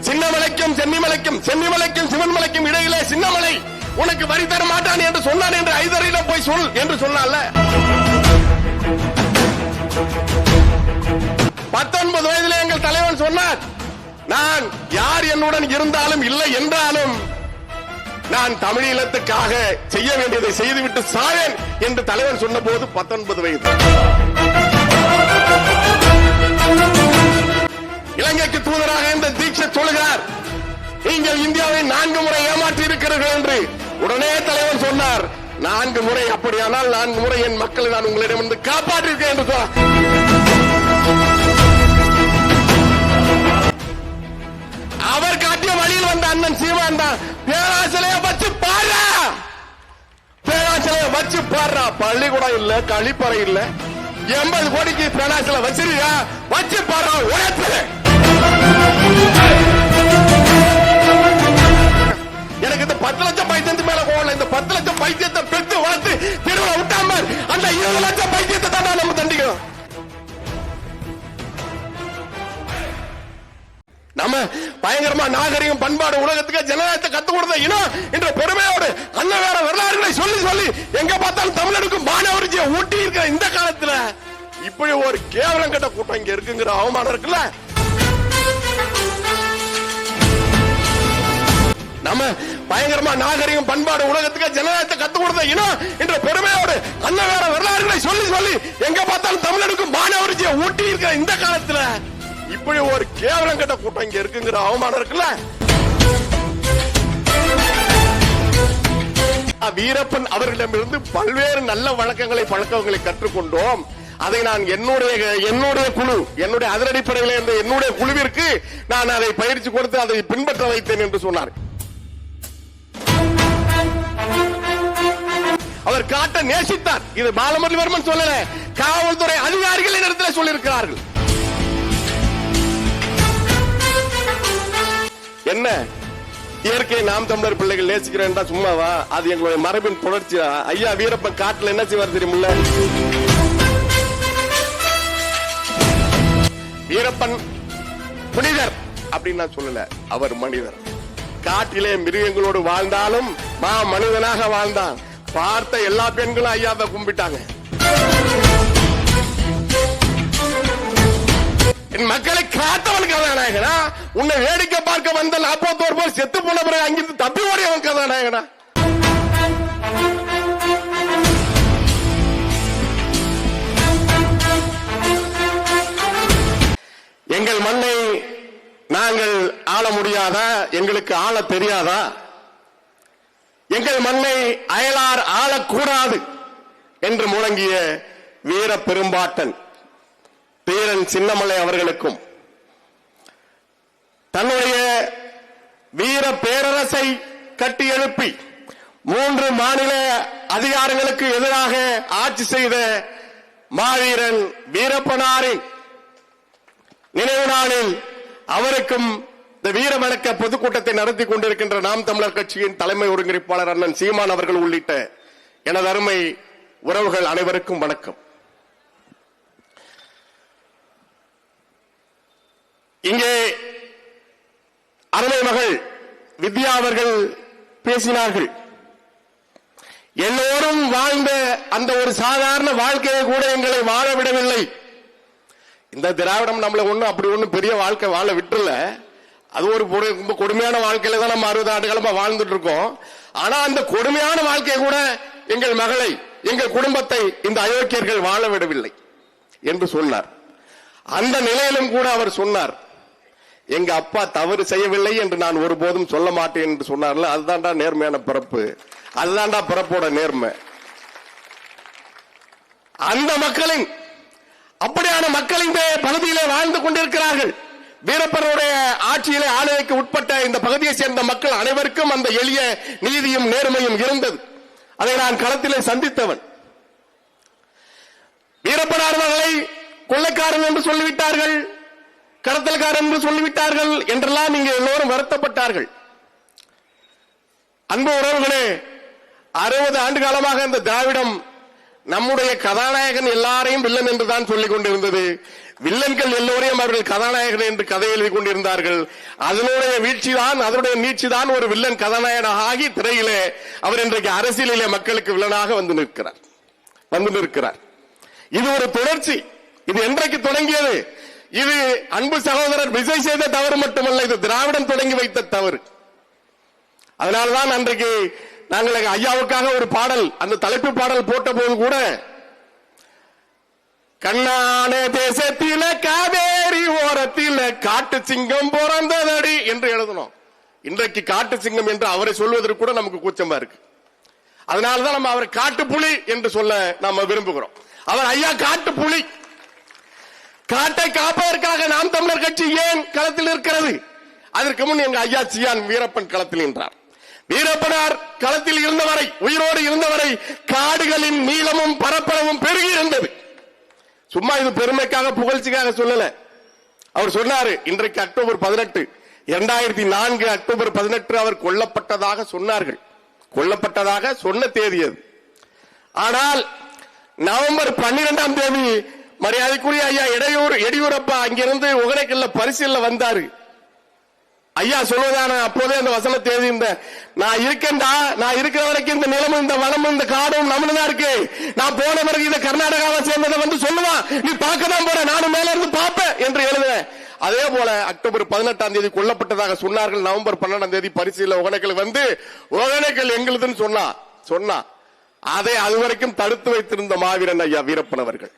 சின்னமலைக்கும் சென்னிமலைக்கும் சிவன்மலைக்கும் இடையிலே சின்னமலை உனக்கு வரி தர மாட்டான் என்று சொன்னான் என்று ஐதரிடம் போய் சொல் என்று சொன்னால. 19 வயதிலே எங்கள் தலைவன் சொன்னார், நான் யார் என்னுடன் இருந்தாலும் இல்லை என்றாலும் நான் தமிழீழத்துக்காக செய்ய வேண்டியதை செய்துவிட்டு சாவேன் என்று தலைவன் சொன்ன போது 19 வயது. இலங்கைக்கு தூதராக இந்த தீட்சித் சொல்கிறார், நீங்கள் இந்தியாவை 4 முறை ஏமாற்றி இருக்கிறீர்கள் என்று. உடனே தலைவர் சொன்னார், 4 முறை அப்படியானால் 4 முறை என் மக்களை நான் உங்களிடம் காப்பாற்றிருக்கேன் என்று சொன்னார். அவர் காட்டிய வழியில் வந்த அண்ணன் சீமான் தான் பேராசிலைய வச்சு பாடுறா, பேராசிலைய வச்சு பாடுறா. பள்ளிக்கூடம் இல்ல, கழிப்பறை இல்ல, 80 கோடிக்கு பேராசில வச்சிருக்கா, வச்சு பாடுறா. உழைப்பு எனக்கு இந்த 10 லட்சம் பைத்தியத்து மேல போகல. இந்த 10 லட்சம் பைத்தியத்தை பெற்று வளர்த்து திருவிழா விட்டாம அந்த 20 லட்சம் பைத்தியத்தை தான் நம்ம தண்டிக்கணும். நம்ம பயங்கரமா நாகரிகம் பண்பாடு உலகத்துக்கு ஜனநாயகத்தை கத்து கொடுத்த இனம் என்ற பெருமையோடு அண்ணன் வேற வரலாறுகளை சொல்லி சொல்லி எங்க பார்த்தாலும் தமிழனுக்கு மாணவரிஜியை ஊட்டி இருக்கிற இந்த காலத்துல இப்படி ஒரு கேவலம் கட்ட கூட்டம் இங்க இருக்குங்கிற அவமானம் இருக்குல்ல. நம்ம பயங்கரமா நாகரிகம் பண்பாடு உலகத்துக்கு ஜனநாயகத்தை கத்து கொடுத்த இனம் என்ற பெருமையோடு அண்ணன் வேற வரலாறுகளை சொல்லி சொல்லி எங்க பார்த்தாலும் தமிழனுக்கு மாணவரிஜியை ஊட்டி இருக்கிற இந்த காலத்துல இப்படி ஒரு கேவலம் கட்ட கூட்டம் இங்க இருக்குங்கிற அவமானம் இருக்குல்ல. வீரப்பன் அவர்களிடமிருந்து பல்வேறு நல்ல பழக்கங்களை கற்றுக்கொண்டோம். அதை நான் என்னுடைய குழு, என்னுடைய அதிரடிப்படையில் இருந்த என்னுடைய குழுவிற்கு நான் அதை பயிற்சி கொடுத்து அதை பின்பற்ற வைத்தேன் என்று சொன்னார். அவர் காட்ட நேசித்தார். இது பாலமுரளிவர்மன் சொல்லல, காவல்துறை அதிகாரிகளின் இடத்துல சொல்லியிருக்கிறார்கள். என்ன இயற்கை நாம் தமிழர் பிள்ளைகள் நேசிக்கிறேன் சும்மாவா? அது எங்களுடைய மரபின் தொடர்ச்சி. ஐயா வீரப்பன் காட்டுல என்ன செய்வார் தெரியுமில்ல? வீரப்பன் புனிதர் அப்படின்னு நான் சொல்லல, அவர் மனிதர். காட்டிலே மிருகங்களோடு வாழ்ந்தாலும் மனிதனாக வாழ்ந்தான். பார்த்த எல்லா பெண்களும் ஐயாவை கும்பிட்டாங்க. என் மக்களை காத்தவன் கதாநாயகனா? உன்னை வேடிக்கை பார்க்க வந்த 41 பேர் செத்து போன பிறகு அங்கிருந்து தப்பி ஓடியவன் கதாநாயகனா? எங்கள் மண்ணை நாங்கள் ஆள முடியாதா? எங்களுக்கு ஆள தெரியாதா? எங்கள் மண்ணை அயலார் ஆளக்கூடாது என்று முழங்கிய வீர பெரும்பாட்டன் தீரன் சின்னமலை அவர்களுக்கும் தன்னுடைய வீர பேரரசை கட்டி எழுப்பி 3 மாநில அதிகாரங்களுக்கு எதிராக ஆட்சி செய்த மாவீரன் வீரப்பனாரின் நினைவு நாளில் அவருக்கும் இந்த வீரவணக்க பொதுக்கூட்டத்தை நடத்தி கொண்டிருக்கின்ற நாம் தமிழர் கட்சியின் தலைமை ஒருங்கிணைப்பாளர் அண்ணன் சீமான் அவர்கள் உள்ளிட்ட எனது அருமை உறவுகள் அனைவருக்கும் வணக்கம். இங்கே அருமை மகள் வித்யா அவர்கள் பேசினார்கள். எல்லோரும் வாழ்ந்த அந்த ஒரு சாதாரண வாழ்க்கையை கூட எங்களை வாழ விடவில்லை. இந்த திராவிடம் நம்மள அப்படி பெரிய வாழ்க்கை வாழ விட்டுல. அது ஒரு ரொம்ப கொடுமையான வாழ்க்கையில தான் நம்ம 60 ஆண்டு காலமா வாழ்ந்துட்டு இருக்கோம். ஆனா அந்த கொடுமையான வாழ்க்கையை கூட எங்கள் மகளை, எங்கள் குடும்பத்தை இந்த அயோக்கியர்கள் வாழ விடவில்லை என்று சொன்னார். அந்த நிலையிலும் கூட அவர் சொன்னார், எங்க அப்பா தவறு செய்யவில்லை என்று நான் ஒருபோதும் சொல்ல மாட்டேன் என்று சொன்னார்ல. அதுதான்டா நேர்மையான பிறப்பு, அதுதான்டா பிறப்போட நேர்மை. அந்த மக்களின் அப்படியான மக்கள் இந்த பகுதியிலே வாழ்ந்து கொண்டிருக்கிறார்கள். வீரப்பனுடைய ஆட்சியிலே ஆளுகைக்கு உட்பட்ட இந்த பகுதியை சேர்ந்த மக்கள் அனைவருக்கும் அந்த எளிய நீதியும் நேர்மையும் இருந்தது. அதை நான் களத்திலே சந்தித்தவன். வீரப்பனார்களை கொள்ளைக்காரன் என்று சொல்லிவிட்டார்கள், கடத்தல்காரன் என்று சொல்லிவிட்டார்கள் என்றெல்லாம் இங்கே எல்லோரும் வருத்தப்பட்டார்கள். அன்பு உறவுகளே, 60 ஆண்டு காலமாக இந்த திராவிடம் நம்முடைய கதாநாயகன் எல்லாரையும் வில்லன் என்றுதான் சொல்லிக் கொண்டிருந்தது. வில்லன்கள் எல்லோரையும் அவர்கள் கதாநாயகன் என்று கதை எழுதி கொண்டிருந்தார்கள். அதனுடைய வீழ்ச்சிதான், அதனுடைய நீட்சிதான் ஒரு வில்லன் கதாநாயகனாக ஆகி திரையிலே அவர் இன்றைக்கு அரசியலிலே மக்களுக்கு வில்லனாக வந்து நிற்கிறார். இது ஒரு தொடர்ச்சி. இது என்றைக்கு தொடங்கியது? இது அன்பு சகோதரர் விஜய் செய்த தவறு மட்டுமல்ல, இது திராவிடன் தொடங்கி வைத்த தவறு. அதனால்தான் அன்றைக்கு நாங்கள் ஐயாவுக்காக ஒரு பாடல், அந்த தலைப்பு பாடல் போட்ட போது கூட கண்ணான தேசத்தில காவேரி ஓரத்தில காட்டு சிங்கம் பிறந்ததடி என்று எழுதணும். இன்றைக்கு காட்டு சிங்கம் என்று அவரை சொல்வதற்கு கூட நமக்கு கூச்சமா இருக்கு. அதனாலதான் நம்ம அவரை காட்டு புலி என்று சொல்ல நாம விரும்புகிறோம். அவர் ஐயா காட்டு புலி. காட்டை காப்பதற்காக நாம் தமிழர் கட்சி ஏன் களத்தில் இருக்கிறது? அதற்கு முன் எங்க ஐயா சியான் வீரப்பன் களத்தில் நின்றார். வீரப்பனார் களத்தில் இருந்தவரை, உயிரோடு இருந்தவரை காடுகளின் நீளமும் பரப்பளவும் பெருகி இருந்தது. சும்மா இது பெருமைக்காக புகழ்ச்சிக்காக சொல்லல. அவர் சொன்னாரு, இன்றைக்கு அக்டோபர் 18, 2004 அக்டோபர் 18 அவர் கொல்லப்பட்டதாக சொன்னார்கள். கொல்லப்பட்டதாக சொன்ன தேதி அது. ஆனால் நவம்பர் 12ஆம் தேதி மரியாதைக்குரிய ஐயா எடியூரப்பா அங்கிருந்து ஒகேனக்கல்ல பரிசீலனை வந்தாரு. ஐயா சொல்வதான அப்போதே அந்த வசன தேதி, இந்த நான் இருக்கேன்டா, நான் இருக்கிற வரைக்கும் இந்த நிலமும் இந்த வனமும் இந்த காடும் நம்மளுதான் இருக்கு. நான் போன பிறகு இதை கர்நாடகாவை சேர்ந்ததை வந்து சொல்லுவான், நீ பார்க்க தான் போற, நானும் மேல இருந்து பார்ப்பேன் என்று எழுதுவேன். அதே போல அக்டோபர் 18ஆம் தேதி கொல்லப்பட்டதாக சொன்னார்கள். நவம்பர் 12ஆம் தேதி பரிசீலனை ஒகேனக்கல் வந்து ஒகேனக்கல் எங்களுதுன்னு சொன்னா அதை அதுவரைக்கும் தடுத்து வைத்திருந்த மாவீரன் ஐயா வீரப்பன் அவர்கள்.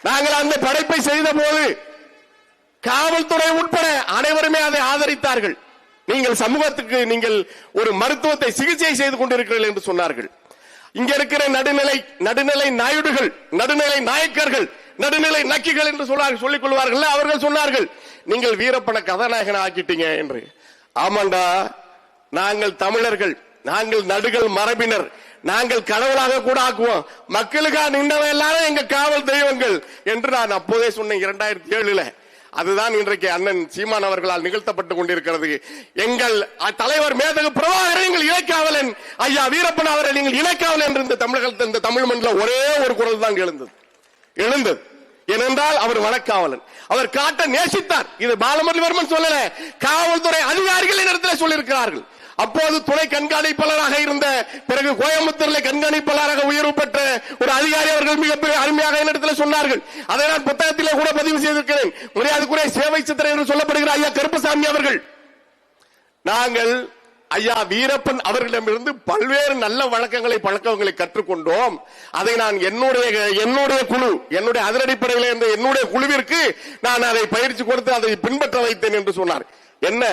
நாங்கள் அந்த படைப்பை செய்த போது காவல்துறை உட்பட அனைவருமே அதை ஆதரித்தார்கள். நீங்கள் சமூகத்துக்கு நீங்கள் ஒரு மருத்துவத்தை சிகிச்சை செய்து கொண்டிருக்கிறீர்கள் என்று சொன்னார்கள். இங்க இருக்கிற நடுநிலை நாயுடுகள், நடுநிலை நாயக்கர்கள், நடுநிலை நக்கிகள் என்று சொல்லிக் கொள்வார்கள். அவர்கள் சொன்னார்கள், நீங்கள் வீரப்பனை கதாநாயகன் ஆக்கிட்டீங்க என்று. ஆமாண்டா, நாங்கள் தமிழர்கள், நாங்கள் நடுகள் மரபினர், நாங்கள் கடவுளாக கூட ஆக்குவோம். மக்களுக்காக நின்றவன் எல்லாரும் எங்க காவல் தெய்வங்கள் என்று நான் அப்போதே சொன்னேன் 2007. அதுதான் இன்றைக்கு அண்ணன் சீமான் அவர்களால் நிகழ்த்தப்பட்டுக் கொண்டிருக்கிறது. எங்கள் தலைவர் மேதகு பிரபாகரன் எங்கள் இலக்காவலன், ஐயா வீரப்பன் அவர்கள் நீங்கள் இலக்காவலன் என்று இந்த தமிழ் மண்ணில் ஒரே ஒரு குரல் தான் எழுந்தது. ஏனென்றால் அவர் வனக்காவலன், அவர் காட்ட நேசித்தார். இது பாலமுரளிவர்மன் சொல்லல, காவல்துறை அதிகாரிகள் இடத்தில் சொல்லியிருக்கிறார்கள். அப்போது துணை கண்காணிப்பாளராக இருந்த, பிறகு கோயம்புத்தூரில் கண்காணிப்பாளராக உயர்வு பெற்ற ஒரு அதிகாரி அவர்கள் மிகப்பெரிய அருமையாக என்னிடத்தில் சொன்னார்கள். அதை நான் புத்தகத்திலே கூட பதிவு செய்திருக்கிறேன். மரியாதைக்குரிய சேவை சித்திரை என்று சொல்லப்படுகிற ஐயா கருப்பசாமி அவர்கள், நாங்கள் ஐயா வீரப்பன் அவர்களிடமிருந்து பல்வேறு நல்ல பழக்கங்களை கற்றுக்கொண்டோம். அதை நான் என்னுடைய குழு, என்னுடைய அதிரடிப்படையில் இருந்த என்னுடைய குழுவிற்கு நான் அதை பயிற்சி கொடுத்து அதை பின்பற்ற வைத்தேன் என்று சொன்னார். என்ன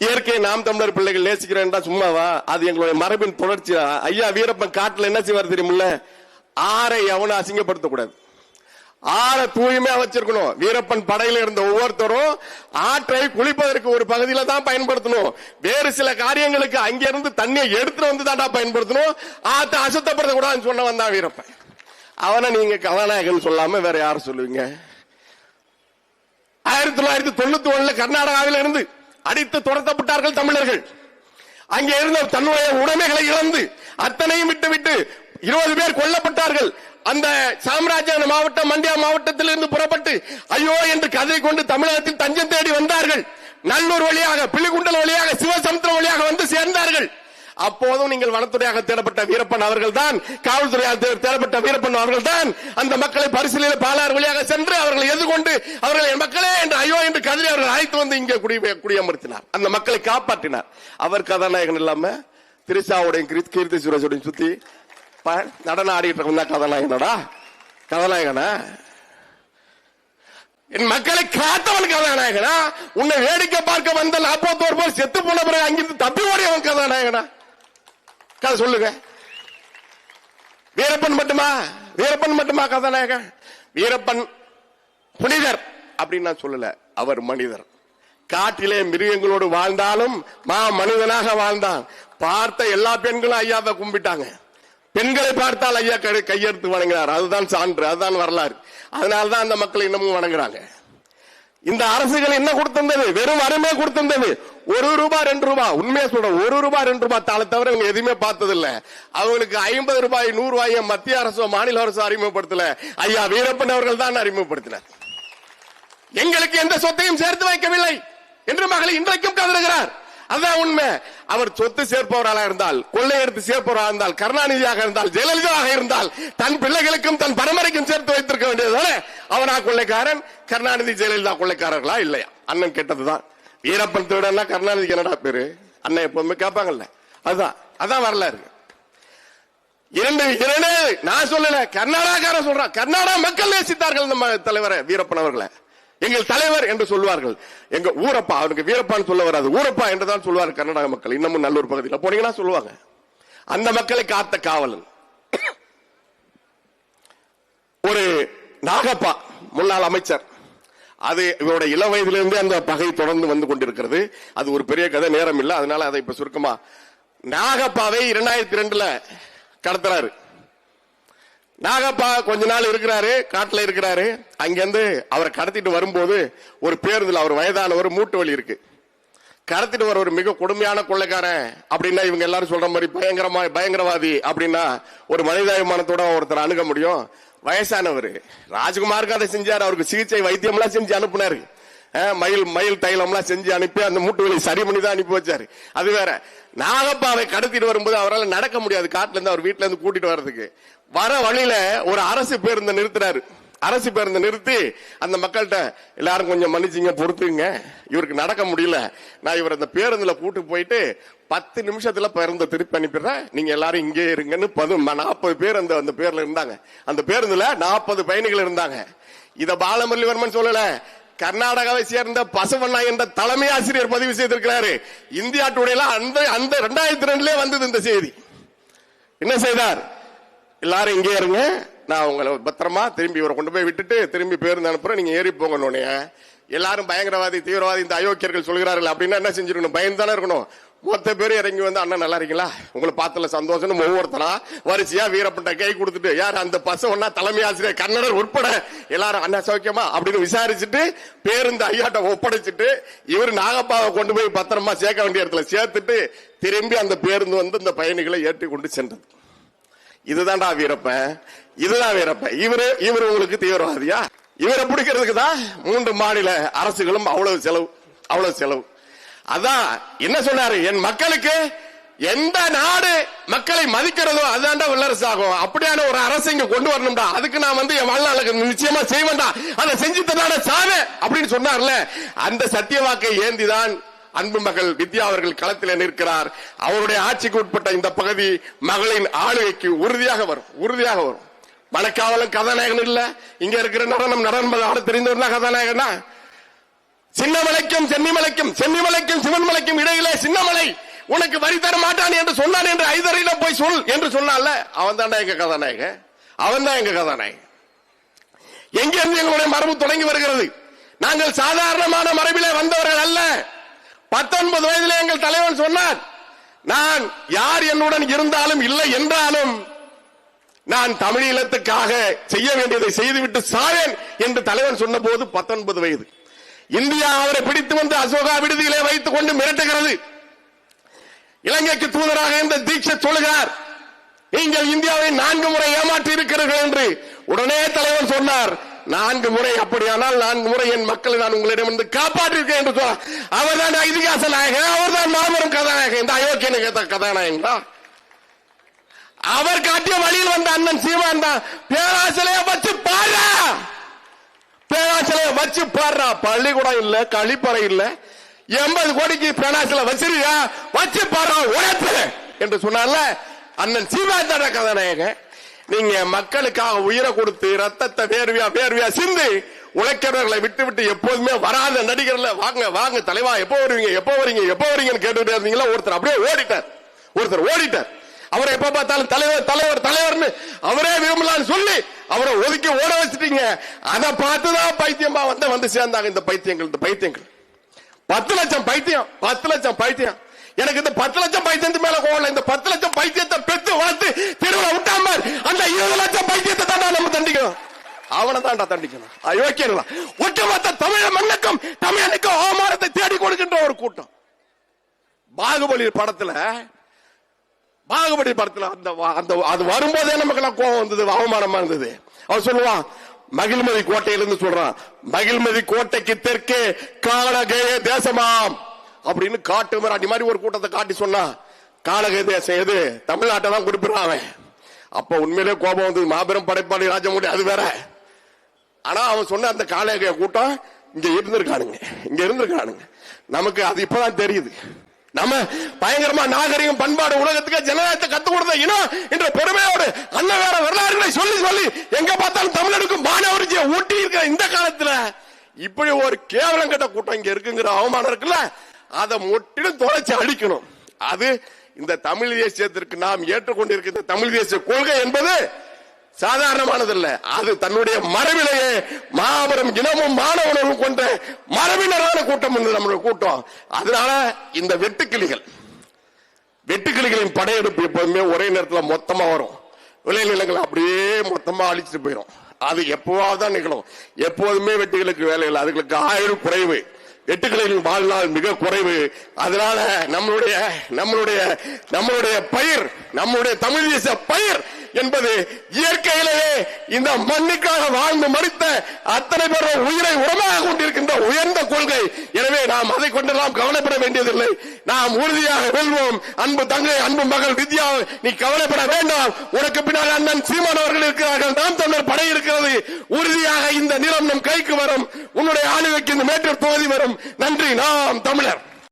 இயற்கையை நாம் தமிழர் பிள்ளைகள் நேசிக்கிறேன் சும்மாவா? அது எங்களுடைய மரபின் தொடர்ச்சி. ஐயா வீரப்பன் காட்டுல என்ன செய்வார் தெரியுமில்ல? ஆறை எவனும் அசிங்கப்படுத்தக்கூடாது, ஆறை தூய்மையா வச்சிருக்கணும். வீரப்பன் படையில இருந்த ஒவ்வொருத்தரும் ஆற்றை குளிப்பதற்கு ஒரு பகுதியில தான் பயன்படுத்தணும். வேறு சில காரியங்களுக்கு அங்கிருந்து தண்ணியை எடுத்துட்டு வந்து தாண்டா பயன்படுத்தணும். ஆற்றை அசுத்தப்படுத்த கூடாதுன்னு சொன்ன வந்தான் வீரப்பன். அவனை நீங்க கதாநாயகன் சொல்லாம வேற யாரும் சொல்லுவீங்க? 1991 கர்நாடகாவில் இருந்து அடித்து துரத்தப்பட்டார்கள் தமிழர்கள். அங்கே இருந்த தன்னுடைய உடைமைகளை இழந்து அத்தனையும் விட்டு 20 பேர் கொல்லப்பட்டார்கள். அந்த சாம்ராஜ்ய மாவட்டம் மண்டியா மாவட்டத்தில் இருந்து புறப்பட்டு ஐயோ என்று கதை கொண்டு தமிழகத்தில் தஞ்சம் தேடி வந்தார்கள். நல்லூர் வழியாக, பிள்ளிகுண்டல் வழியாக, சிவசமுத்திரம் வழியாக வந்து சேர்ந்தார்கள். அப்போதும் நீங்கள் வனத்துறையாக தேடப்பட்ட வீரப்பன் அவர்கள் தான், காவல்துறையாக தேடப்பட்ட வீரப்பன் அவர்கள் தான் அந்த மக்களை பரிசீலனை பாலாறு வழியாக சென்று அவர்களை எதிர்கொண்டு அவர்கள் என் மக்களே என்று ஐயோ என்று கதறி அவர்கள் அழைத்து வந்து இங்கே குடியமர்த்தினார். அந்த மக்களை காப்பாற்றினார். அவர் கதாநாயகன் இல்லாம திரிசாவுடைய கீர்த்தி சுரேஷோட சுத்தி நடன ஆடிட்டு இருந்தா கதாநாயகனா? என் மக்களை காத்தவன் கதாநாயகனா? உன்னை வேடிக்கை பார்க்க வந்த 41 பேர் செத்து போன பிறகு அங்கிருந்து தப்பி ஓடியவன் கதாநாயகனா? கதை சொல்லுங்க. வீரப்பன் மட்டுமா கதாநாயகன்? வீரப்பன் புனிதர் அப்படின்னு நான் சொல்லல, அவர் மனிதர். காட்டிலே மிருகங்களோடு வாழ்ந்தாலும் மனிதனாக வாழ்ந்தான். பார்த்த எல்லா பெண்களும் ஐயாவை கும்பிட்டாங்க. பெண்களை பார்த்தால் ஐயா கையெடுத்து வணங்கினார். அதுதான் சான்று, அதுதான் வரலாறு. அதனால்தான் அந்த மக்களை இன்னமும் வணங்குறாங்க. இந்த அரசுகள் என்ன கொடுத்திருந்தது? வெறும் அருமை கொடுத்திருந்தது. ரூபாய் 2 ரூபாய் உண்மையா சொல்றேன், ரூபாய் 2 ரூபாய் தாளை தவிர இவங்க எதுவுமே பார்த்தது இல்ல. அவங்களுக்கு 50 ரூபாய் 100 ரூபாயை மத்திய அரசோ மாநில அரசோ அறிமுகப்படுத்தல, ஐயா வீரப்பன் அவர்கள் தான் அறிமுகப்படுத்தினார். எங்களுக்கு எந்த சொத்தையும் சேர்த்து வைக்கவில்லை என்று மகளை இன்றைக்கும் கதறுகிறார். அதான் உண்மை. அவர் சொத்து சேர்ப்பவராக இருந்தால், கொள்ளையெடுத்து சேர்ப்பவராக இருந்தால், கருணாநிதியாக இருந்தால், ஜெயலலிதாவாக இருந்தால், தன் பிள்ளைகளுக்கும் தன் பரம்பரைக்கும் சேர்த்து வைத்திருக்க வேண்டியதுதானே. அவனா கொள்ளைக்காரன், கருணாநிதி ஜெயலலிதா கொள்ளைக்காரர்களா இல்லையா? அண்ணன் கேட்டதுதான். வீரப்பன் திருடன்னா கருணாநிதிக்கு என்னடா பேரு? அண்ணன் எப்பவுமே கேட்பாங்கல்ல. அதான் வரலாறு. இரண்டு நான் சொல்லல, கர்நாடகாரன் சொல்றான். கர்நாடகா மக்கள் நேசித்தார்கள் நம்ம தலைவரை வீரப்பன் அவர்களை. எங்கள் தலைவர் என்று சொல்வார்கள். எங்க ஊரப்பா, அவனுக்கு வீரப்பான்னு சொல்ல வராது, ஊரப்பா என்றுதான் சொல்வார் கர்நாடக மக்கள். இன்னமும் நல்லூர் பகுதியில் போனீங்கன்னா சொல்லுவாங்க. அந்த மக்களை காத்த காவலன் ஒரு நாகப்பா, முன்னாள் அமைச்சர். அது இவருடைய இள வயதிலிருந்து அந்த பகை தொடர்ந்து வந்து கொண்டிருக்கிறது. அது ஒரு பெரிய கதை, நேரம் இல்லை, அதனால அதை இப்ப சுருக்கமா. நாகப்பாவை 2002 கடத்துறாரு. நாகப்பா கொஞ்ச நாள் இருக்கிறாரு, காட்டுல இருக்கிறாரு. அங்கிருந்து அவரை கடத்திட்டு வரும்போது ஒரு பேருந்துல, அவர் வயதானவர், மூட்டு வலி இருக்கு. கடத்திட்டு வர ஒரு மிக கொடுமையான கொள்ளைக்காரன் அப்படின்னா இவங்க எல்லாரும் சொல்ற மாதிரி பயங்கரவாதி அப்படின்னா ஒரு மனிதாபிமானத்தோட ஒருத்தர் அணுக முடியும். வயசானவர் ராஜ்குமாருக்கு அதை செஞ்சாரு. அவருக்கு சிகிச்சை வைத்தியம் எல்லாம் செஞ்சு அனுப்புனாரு. மயில் தைலம் எல்லாம் செஞ்சு அனுப்பி அந்த மூட்டு வலி சரி பண்ணி தான் அனுப்பி வச்சாரு. அது வேற. நாகப்பாவை கடத்திட்டு வரும்போது அவரால் நடக்க முடியாது, காட்டுல இருந்து அவர் வீட்டுல இருந்து கூட்டிட்டு வர்றதுக்கு. வர வழியில ஒரு அரசு பேருந்தை நிறுத்தினாரு. அரசு பேருந்தை நிறுத்தி அந்த மக்கள்கிட்ட, எல்லாரும் கொஞ்சம் மன்னிச்சிங்க, பொறுத்துங்க, இவருக்கு நடக்க முடியல, நான் இவர் அந்த பேருந்துல கூட்டு போயிட்டு 10 நிமிஷத்துல பேருந்தை திருப்பி அனுப்பிடுறேன், நீங்க எல்லாரும் இங்கே இருங்கன்னு 40 பேர் அந்த பேர்ல இருந்தாங்க. அந்த பேருந்துல 40 பயணிகள் இருந்தாங்க. இத பாலமுரளிவர்மன் சொல்லல, கர்நாடகாவை சேர்ந்த பசவண்ணா என்ற தலைமை ஆசிரியர் பதிவு செய்திருக்கிறாரு. இந்தியா டுடேல அந்த 2002 வந்தது இந்த செய்தி. என்ன செய்தார்? எல்லாரும் இங்கே இருங்க, நான் உங்களை பத்திரமா திரும்பி இவரை கொண்டு போய் விட்டுட்டு திரும்பி பேருந்து அனுப்புறேன், நீங்க ஏறி போங்க. எல்லாரும் பயங்கரவாதி தீவிரவாதி இந்த அயோக்கியர்கள் சொல்கிறார்கள் அப்படின்னா என்ன செஞ்சிருக்கணும்? பயந்து தானே இருக்கணும். மொத்த பேர் இறங்கி வந்து, அண்ணன் நல்லா இருக்கீங்களா, உங்களை பார்த்தல சந்தோஷம், ஒவ்வொருத்தனா வரிசையா வீரப்பட்ட கை கொடுத்துட்டு, யார் அந்த பசவண்ணா தலைமை ஆசிரியர் கன்னடர் உட்பட எல்லாரும் அண்ணா சௌக்கியமா அப்படின்னு விசாரிச்சுட்டு பேருந்து ஐயாட்ட ஒப்படைச்சிட்டு இவர் நாகப்பாவை கொண்டு போய் பத்திரமா சேர்க்க வேண்டிய இடத்துல சேர்த்துட்டு திரும்பி அந்த பேருந்து வந்து இந்த பயணிகளை ஏற்றி கொண்டு சென்றது. இதுதான்டா வீரப்பன், இதுதான் வீரப்பன். இவரு உங்களுக்கு தீவிரவாதியா? இவரை பிடிக்கிறதுக்கு தான் 3 மாநில அரசுகளும் அவ்வளவு செலவு. அதான் என்ன சொன்னாரு, என் மக்களுக்கு எந்த நாடு மக்களை மதிக்கிறதோ அதுதான்டா வல்லரசு ஆகும். அப்படியான ஒரு அரசு இங்க கொண்டு வரணும்டா. அதுக்கு நான் வந்து என் வாழ்நாளுக்கு நிச்சயமா செய்வேன்டா, அதை செஞ்சுட்டதான சாவே அப்படின்னு சொன்னார்ல. அந்த சத்திய வாக்கை ஏந்திதான் அன்பு மகள் வித்யா அவர்கள் களத்தில் நிற்கிறார். அவருடைய ஆட்சிக்கு உட்பட்ட இந்த பகுதி மகளின் ஆளுகைக்கு உறுதியாக வரும். மணக்காவலும் கதாநாயகன் இல்ல, இங்க இருக்கிற நடனம் ஆட தெரிந்தவர்னா கதாநாயகனா? சின்னமலைக்கும் சென்னிமலைக்கும் சிவன்மலைக்கும் இடையிலே சின்னமலை உனக்கு வரி தர மாட்டான் என்று சொன்னான் என்று ஐதரையில போய் சொல் என்று சொன்னால, அவன் தான் எங்க கதாநாயகன். எங்கிருந்து எங்களுடைய மரபு தொடங்கி வருகிறது. நாங்கள் சாதாரணமான மரபிலே வந்தவர்கள் அல்ல. 19 வயதிலே எங்கள் தலைவன் சொன்னார், நான் யார் என்னுடன் இருந்தாலும் இல்லை என்றாலும் நான் தமிழீழத்துக்காக செய்ய வேண்டியதை செய்துவிட்டு சாவேன் என்று தலைவன் சொன்ன போது 19 வயது. இந்தியா அவரை பிடித்து வந்து அசோகா விடுதியிலே வைத்துக் கொண்டு மிரட்டுகிறது. இலங்கைக்கு தூதராக இந்த தீட்சித் சொல்லுகிறார், நீங்கள் இந்தியாவை 4 முறை ஏமாற்றி இருக்கிறீர்கள் என்று. உடனே தலைவன் சொன்னார், 4 முறை அப்படியானால் 4 முறை என் மக்களை நான் உங்களிடம் வந்து காப்பாற்றிருக்கேன் என்று சொன்னார். அவர் தான் இதிகாச நாயகன், அவர் தான் மாபெரும் கதாநாயகன். இந்த அயோக்கிய கதாநாயகன் தான். அவர் காட்டிய வழியில் வந்த அண்ணன் சீமான் தான். பேராசிலையை வச்சு பாடுறா, பள்ளிக்கூடம் இல்ல, கழிப்பறை இல்ல, 80 கோடிக்கு பேராசில வச்சிருக்கா, வச்சு பாடுறா உழைப்பு என்று சொன்னால அண்ணன் சீமான் தான் கதாநாயகன். நீங்க மக்களுக்காக உயிரை கொடுத்து ரத்தத்தை வேர்வியா சிந்து உழைக்கிறவர்களை விட்டு எப்போதுமே வராத நடிகர்ல வாங்க தலைவா, எப்போ வருவீங்கன்னு கேட்டுட்டே இருந்தீங்களா? ஒருத்தர் அப்படியே ஓடிட்டார். அவரை எப்ப பார்த்தாலும் தலைவர்னு அவரே விரும்பலான்னு சொல்லி அவரை ஒதுக்கி ஓட வச்சுட்டீங்க. அதை பார்த்துதான் பைத்தியமா வந்து சேர்ந்தாங்க இந்த பைத்தியங்கள். 10 லட்சம் பைத்தியம். எனக்கு இந்த 10 லட்சம் பைத்தியத்து மேல கோவம். இந்த 10 லட்சம் பைத்தியத்தை பெற்று வளர்த்து தெருவில் விட்டாம அந்த 20 லட்சம் பைத்தியத்தை தான் நம்ம தண்டிக்கணும். அவனை தான்டா தண்டிக்கணும். அயோக்கியர்களா ஒட்டுமொத்த தமிழ் மண்ணுக்கும் தமிழனுக்கும் அவமானத்தை தேடி கொடுக்கின்ற ஒரு கூட்டம். பாகுபலி படத்துல அந்த அது வரும்போதே நமக்கு எல்லாம் கோபம் வந்தது, அவமானமா இருந்தது. அவன் சொல்லுவான், மகிழ்மதி கோட்டையிலிருந்து சொல்றான், மகிழ்மதி கோட்டைக்கு தெற்கே காலகேய தேசமாம் அப்படின்னு காட்டு மிராண்டி மாதிரி ஒரு கூட்டத்தை காட்டி சொன்னா, காலகேய தேசம் எது? தமிழ்நாட்டை தான் குறிப்பிடுறான். அப்ப உண்மையிலே கோபம் வந்தது. மாபெரும் படைப்பாளி ராஜமௌழி அது வேற. ஆனா அவன் சொன்ன அந்த காலகேய கூட்டம் இங்க இருந்திருக்கானுங்க. நமக்கு அது இப்பதான் தெரியுது. நம்ம பயங்கரமா நாகரிகம், பண்பாடு, உலகத்துக்கு ஜனநாயகத்தை கத்து கொடுத்த இனம் என்ற பெருமையோடு அண்ணன் வேற வரலாறுகளை சொல்லி எங்க பார்த்தாலும் தமிழனுக்கும் மாணவரிஜியை ஊட்டி இருக்கிற இந்த காலத்துல இப்படி ஒரு கேவலம் கட்ட கூட்டம் இங்க இருக்குங்கிற அவமானம் இருக்குல்ல, அதை முற்றிலும் தொலைச்சு அழிக்கணும். அது இந்த தமிழ் தேசியத்திற்கு நாம் ஏற்றுக்கொண்டிருக்கிற இந்த தமிழ் தேசிய கொள்கை என்பது சாதாரணமானதல்ல. அது தன்னுடைய மரபிலேயே மாபெரும் இனமும் மாணவனும் கொண்ட மரபினரான கூட்டம் நம்முடைய கூட்டம். அதனால இந்த வெட்டுக்கிளிகளின் படையெடுப்பு எப்போதுமே ஒரே நேரத்தில் மொத்தமா வரும். விளைநிலங்கள் அப்படியே மொத்தமா அழிச்சிட்டு போயிடும். அது எப்பவாதான் நிகழும். எப்போதுமே வெட்டுகளுக்கு வேலை இல்லை. அதுகளுக்கு ஆயுள் குறைவு, வெட்டுக்களின் வாழ்நாள் மிக குறைவு. அதனால நம்மளுடைய பயிர், நம்முடைய தமிழ் தேச பயிர் என்பது இயற்கையிலேயே இந்த மண்ணுக்காக வாழ்ந்து மறித்த அத்தனை பேர் உயிரை உரமாக கொண்டிருக்கின்ற உயர்ந்த கொள்கை. எனவே நாம் அதை கொண்டெல்லாம் கவலைப்பட வேண்டியதில்லை. நாம் உறுதியாக வெல்வோம். அன்பு தங்கை, அன்பு மகள் வித்யா, நீ கவலைப்பட வேண்டாம். உனக்கு பின்னால் அண்ணன் சீமான் அவர்கள் இருக்கிறார்கள், நாம் தமிழர் படை இருக்கிறது. உறுதியாக இந்த நிலம் நம் கைக்கு வரும். உன்னுடைய ஆளுகைக்கு இந்த மேட்டூர் தொகுதி வரும். நன்றி. நாம் தமிழர்.